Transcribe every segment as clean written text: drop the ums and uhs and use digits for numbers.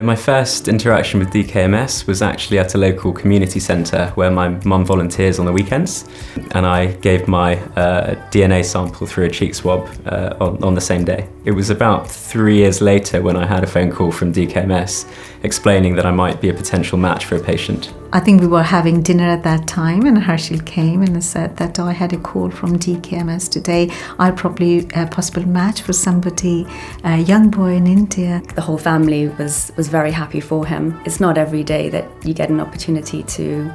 My first interaction with DKMS was actually at a local community centre where my mum volunteers on the weekends, and I gave my DNA sample through a cheek swab on the same day. It was about 3 years later when I had a phone call from DKMS explaining that I might be a potential match for a patient. I think we were having dinner at that time and Harshil came and said that I had a call from DKMS today. I'm probably a possible match for somebody, a young boy in India. The whole family was very happy for him. It's not every day that you get an opportunity to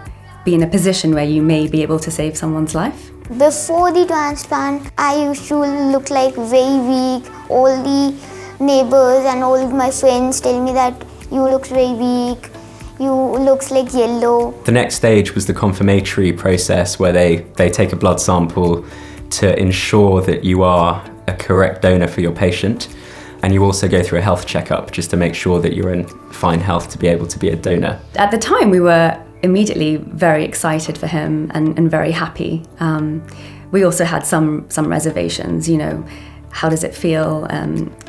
be in a position where you may be able to save someone's life. Before the transplant, I used to look like very weak. All the neighbors and all my friends tell me that you look very weak. You looks like yellow. The next stage was the confirmatory process where they take a blood sample to ensure that you are a correct donor for your patient. And you also go through a health checkup just to make sure that you're in fine health to be able to be a donor. At the time, we were immediately very excited for him and very happy. We also had some reservations, you know. How does it feel?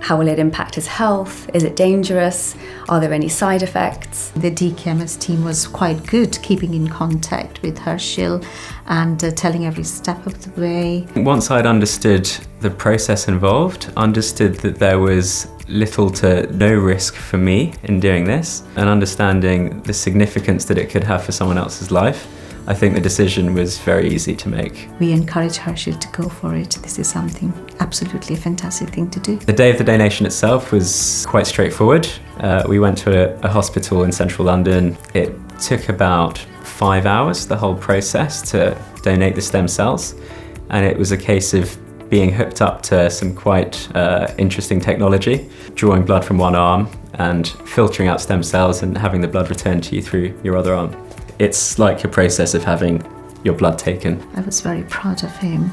How will it impact his health? Is it dangerous? Are there any side effects? The DKMS team was quite good, keeping in contact with Harshil and telling every step of the way. Once I'd understood the process involved, understood that there was little to no risk for me in doing this, and understanding the significance that it could have for someone else's life, I think the decision was very easy to make. We encourage Harshil to go for it. This is something absolutely fantastic thing to do. The day of the donation itself was quite straightforward. We went to a hospital in central London. It took about 5 hours, the whole process, to donate the stem cells. And it was a case of being hooked up to some quite interesting technology, drawing blood from one arm and filtering out stem cells and having the blood returned to you through your other arm. It's like a process of having your blood taken. I was very proud of him.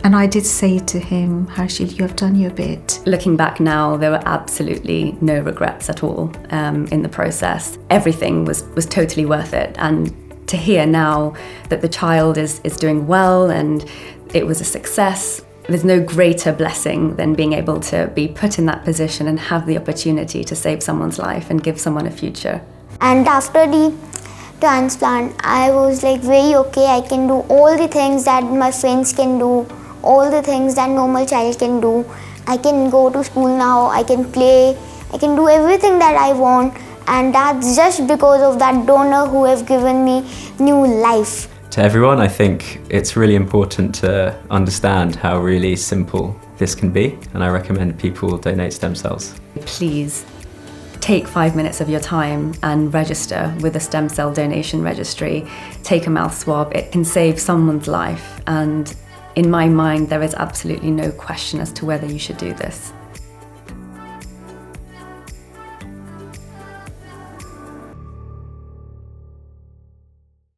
And I did say to him, Harshil, you have done your bit. Looking back now, there were absolutely no regrets at all in the process. Everything was totally worth it. And to hear now that the child is doing well and it was a success, there's no greater blessing than being able to be put in that position and have the opportunity to save someone's life and give someone a future. And after the transplant, I was like very okay. I can do all the things that my friends can do, all the things that normal child can do. I can go to school now, I can play, I can do everything that I want, and that's just because of that donor who have given me new life. To everyone, I think it's really important to understand how really simple this can be, and I recommend people donate stem cells. Please take 5 minutes of your time and register with the stem cell donation registry. Take a mouth swab. It can save someone's life, and in my mind there is absolutely no question as to whether you should do this.